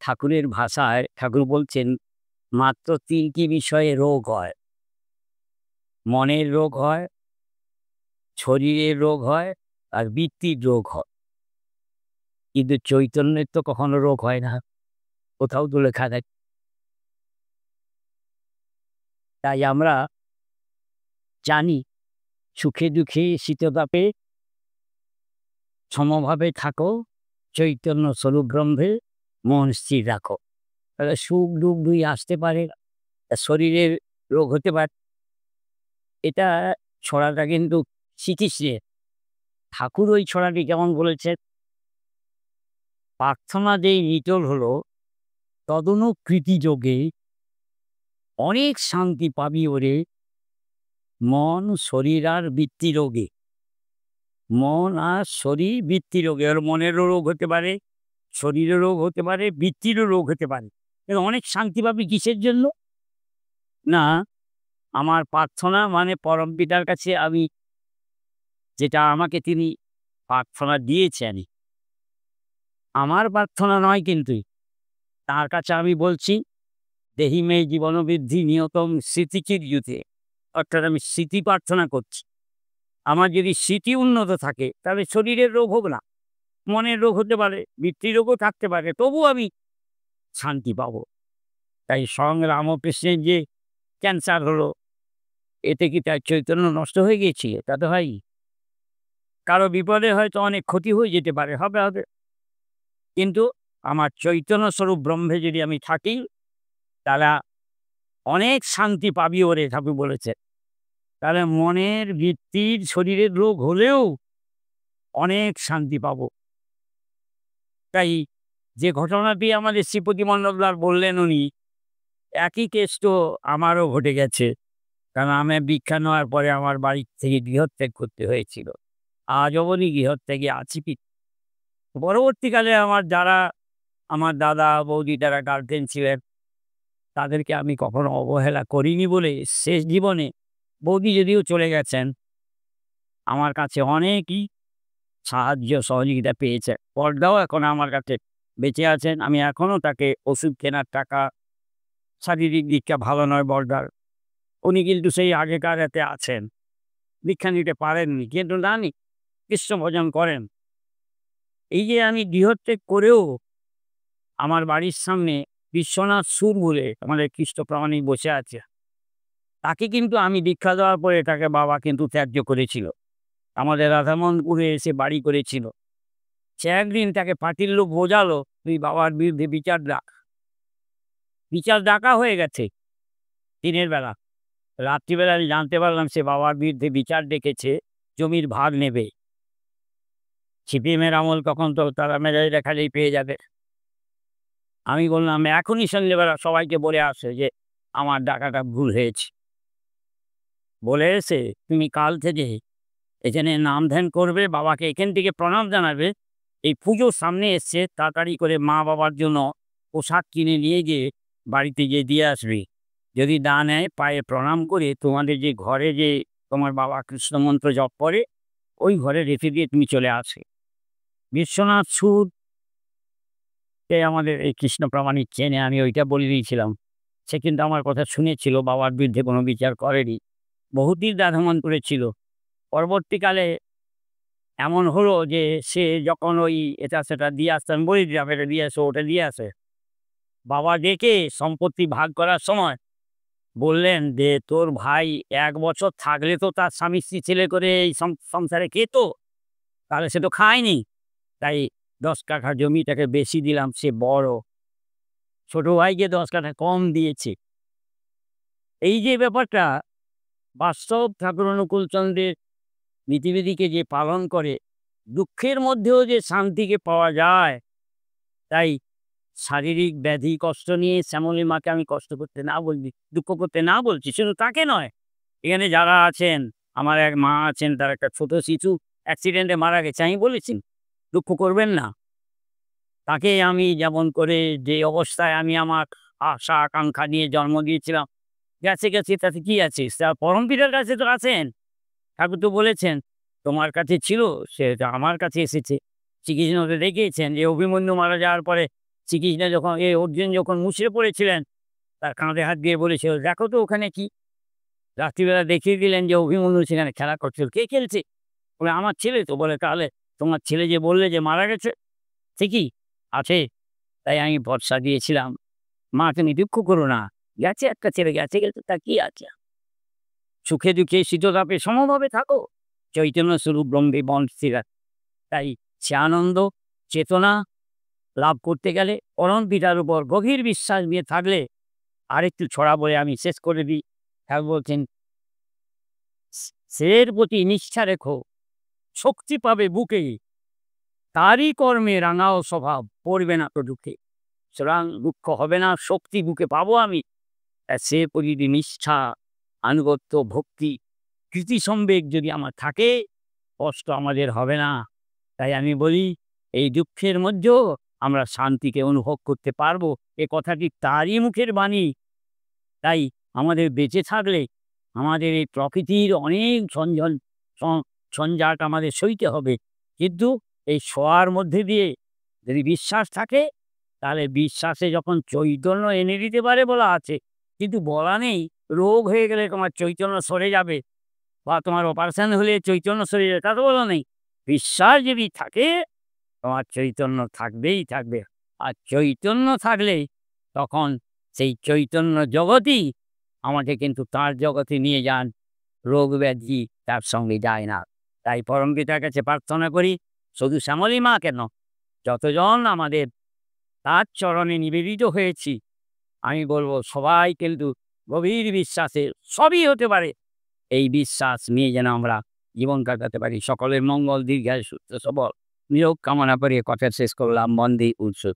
ঠাকুরের ভাষায় ঠাকুর বলছেন মাত্র ৩টি বিষয়ে রোগ হয়। মনের রোগ হয়, শরীরের রোগ হয়, আর বৃত্তির রোগ হয়। কিন্তু চৈতন্যের তো কখনো রোগ হয় না, কোথাও তো লেখা নেই। তাই আমরা জানি সুখে দুঃখে শীততাপে সমভাবে থাকো, চৈতন্য স্বরূপ ব্রহ্মে মন স্থির রাখো। তাহলে সুখ দুঃখ দুই আসতে পারে, শরীরের রোগ হতে পারে। এটা ছড়াটা কিন্তু শ্রীকৃষ্ণের। ঠাকুর ওই ছড়াটি কেমন বলেছেন, প্রার্থনা যেই নিটল হলো তদনুকৃতি যোগে অনেক শান্তি পাবি ওরে মন শরীর আর বৃত্তি রোগে। মন আর শরীর বৃত্তি রোগে, আর মনেরও রোগ হতে পারে, শরীরের রোগ হতে পারে, বৃত্তিরও রোগ হতে পারে। অনেক শান্তি পাবি কিসের জন্য? না, আমার প্রার্থনা মানে পরম পিতার কাছে আমি যেটা আমাকে তিনি প্রার্থনা দিয়েছেন, আমার প্রার্থনা নয় কিন্তু, তার কাছে আমি বলছি দেহি মে জীবন বৃদ্ধি নিয়তম স্মৃতিচিরযুতে, অর্থাৎ আমি স্মৃতি প্রার্থনা করছি। আমার যদি স্মৃতি উন্নত থাকে তাহলে শরীরের রোগ হোক না, মনের রোগ হতে পারে, বৃত্তির রোগও থাকতে পারে, তবু আমি শান্তি পাবো। তাই স্বয়ং রামকৃষ্ণের যে ক্যান্সার হলো, এতে কি তার চৈতন্য নষ্ট হয়ে গেছে? তা তো হয়। কারো বিপদে হয়তো অনেক ক্ষতি হয়ে যেতে পারে, হবে, কিন্তু আমার চৈতন্য স্বরূপ ব্রহ্মে যদি আমি থাকি তাহলে অনেক শান্তি পাবি ওরে, ঠাকুর বলেছে। তাহলে মনের বৃত্তির শরীরের রোগ হলেও অনেক শান্তি পাবো। তাই যে ঘটনাটি আমাদের শ্রীপতি মণ্ডলদার বললেন উনি, একই কেস তো আমারও ঘটে গেছে। কারণ আমি দীক্ষা নেওয়ার পরে আমার বাড়ি থেকে গৃহত্যাগ করতে হয়েছিল। আজ অবধি গৃহত্যাগে আছি কি। পরবর্তীকালে আমার দাদা বৌদি যারা গার্জেন ছিলেন, তাদেরকে আমি কখনো অবহেলা করিনি বলে শেষ জীবনে, বৌদি যদিও চলে গেছেন, আমার কাছে অনেকই সাহায্য সহযোগিতা পেয়েছে। বড়দাও এখন আমার কাছে বেঁচে আছেন, আমি এখনও তাকে ওষুধ কেনার টাকা, শারীরিক দিকটা ভালো নয় বড়দার, উনি কিন্তু সেই আগেকার এতে আছেন, দীক্ষা নিতে পারেননি, কিন্তু জানি কৃষ্ণ ভজন করেন। এই যে আমি গৃহত্যাগ করেও আমার বাড়ির সামনে বিশ্বনাথ সুর বলে আমাদের কৃষ্ণ প্রামাণিক বসে আছে, তাকে কিন্তু আমি দীক্ষা দেওয়ার পরে তাকে বাবা কিন্তু ত্যায্য করেছিল। আমাদের রাধামোহনপুরে এসে বাড়ি করেছিল। সে একদিন তাকে পার্টির লোক বোঝালো, তুই বাবার বিরুদ্ধে বিচার ডাক। বিচার ডাকা হয়ে গেছে দিনের বেলা, রাত্রিবেলা আমি জানতে পারলাম সে বাবার বিরুদ্ধে বিচার ডেকেছে, জমির ভাগ নেবে। সিপিএমের আমল তখন তো তারা মেজাজ দেখালেই পেয়ে যাবে। আমি বললাম এখনই সন্ধ্যেবেলা সবাইকে বলে আসে যে আমার ডাকাটা ভুল হয়েছে। বলে এসে তুমি কাল থেকে এখানে নাম ধ্যান করবে, বাবাকে এখান থেকে প্রণাম জানাবে। এই পুজোর সামনে এসছে, তাড়াতাড়ি করে মা বাবার জন্য পোশাক কিনে নিয়ে গিয়ে বাড়িতে গিয়ে দিয়ে আসবে। যদি না নেয় পায়ে প্রণাম করে তোমাদের যে ঘরে যে তোমার বাবা কৃষ্ণমন্ত্র জপ করে, ওই ঘরে রেখে দিয়ে তুমি চলে আসে। বিশ্বনাথ সুর আমাদের এই কৃষ্ণ প্রামাণিক চেনে, আমি ওইটা বলে দিয়েছিলাম। সে কিন্তু আমার কথা শুনেছিল, বাবার বিরুদ্ধে কোনো বিচার করেনি, বহুদিন রাধামন করেছিল। পরবর্তীকালে এমন হলো যে সে যখন ওই এটা সেটা দিয়ে আসতে, আমি বলি দিলাম এটা দিয়ে আসো, ওটা দিয়ে আসে, বাবা ডেকে সম্পত্তি ভাগ করার সময় বললেন যে তোর ভাই 1 বছর থাকলে তো তার স্বামী স্ত্রী ছেলে করে এই সংসারে খেত, তাহলে সে তো খায়নি, তাই 10 কাঠা জমিটাকে বেশি দিলাম, সে বড়, ছোট ভাইকে 10 কাঠা কম দিয়েছে। এই যে ব্যাপারটা বাস্তব ঠাকুর অনুকূলচন্দ্রের নীতিবিধিকে যে পালন করে, দুঃখের মধ্যেও যে শান্তিকে পাওয়া যায়। তাই শারীরিক ব্যাধি কষ্ট নিয়ে শ্যামলী মাকে আমি কষ্ট করতে না বলছি, দুঃখ করতে না বলছি, শুধু তাকে নয়, এখানে যারা আছেন, আমার এক মা আছেন, তার একটা ছোট শিশু অ্যাক্সিডেন্টে মারা গেছে, আমি বলেছি দুঃখ করবেন না। তাকে আমি যেমন করে যে অবস্থায় আমি আমার আশা আকাঙ্ক্ষা নিয়ে জন্ম দিয়েছিলাম, গেছে তাতে কি আছে, পরম পিতার কাছে তো আছেন। ঠাকুর তো বলেছেন তোমার কাছে ছিল, সে আমার কাছে এসেছে। শ্রীকৃষ্ণ তো দেখিয়েছেন যে অভিমন্যু মারা যাওয়ার পরে শ্রীকৃষ্ণ যখন অর্জুন যখন মুষড়ে পড়েছিলেন, তার কাঁধে হাত দিয়ে বলেছিল, "দেখো তো ওখানে কি?" রাত্রিবেলা দেখিয়ে দিলেন যে অভিমন্যু সেখানে খেলা করছিল। "কে খেলছে?" বলে, "আমার ছেলে তো।" বলে, "তাহলে তোমার ছেলে যে বললে যে মারা গেছে, সে কি আছে?" তাই আমি ভরসা দিয়েছিলাম, "মা তুমি দুঃখ করো না। গেছে একটা ছেলে, গেছে গেছে তার কি আছে? সুখে দুঃখে শীততাপে সমভাবে থাকো। চৈতন্য স্বরূপ ব্রহ্মে বনস্থিরা।" তাই সে আনন্দ চেতনা লাভ করতে গেলে পরম পিতার উপর গভীর বিশ্বাস নিয়ে থাকলে, আরেকটু ছড়া বলে আমি শেষ করে দিই। ঠাকুর বলছেন, "শ্রেয়ের প্রতি নিষ্ঠা রেখো, শক্তি পাবে বুকে, তারই কর্মে রাঙাও স্বভাব, পড়বে না তো দুঃখে।" সুতরাং দুঃখ হবে না, শক্তি বুকে পাবো আমি। সে প্রতি নিষ্ঠা, আনুগত্য, ভক্তি, কৃতি সম্বেগ যদি আমার থাকে, কষ্ট আমাদের হবে না। তাই আমি বলি, এই দুঃখের মধ্যেও আমরা শান্তিকে অনুভব করতে পারবো। এ কথাটি তারই মুখের বাণী। তাই আমাদের বেঁচে থাকলে আমাদের এই প্রকৃতির অনেক ঝঞ্ঝাট আমাদের সইতে হবে। কিন্তু এই সওয়ার মধ্যে দিয়ে যদি বিশ্বাস থাকে, তাহলে বিশ্বাসে যখন চৈতন্য এনে দিতে পারে বলা আছে, কিন্তু বলা নেই রোগ হয়ে গেলে তোমার চৈতন্য সরে যাবে বা তোমার অপারেশন হলে চৈতন্য সরে যাবে, তা তো বলা নেই। বিশ্বাস যদি থাকে, তোমার চৈতন্য থাকবেই থাকবে। আর চৈতন্য থাকলে তখন সেই চৈতন্য জগতই আমাকে কিন্তু তার জগতে নিয়ে যান। রোগ ব্যাধি তার সঙ্গে যায় না। তাই পরম পিতার কাছে প্রার্থনা করি, শুধু শ্যামলী মা কেন, যতজন আমাদের তার চরণে নিবেদিত হয়েছি, আমি বলবো সবাই কিন্তু গভীর বিশ্বাসে সবই হতে পারে, এই বিশ্বাস নিয়ে যেন আমরা জীবন কাটাতে পারি। সকলের মঙ্গল, দীর্ঘায়ু, সুস্থ সবল নিয়োগ কামনা করে কথা শেষ করলাম। বন্দে উৎসব।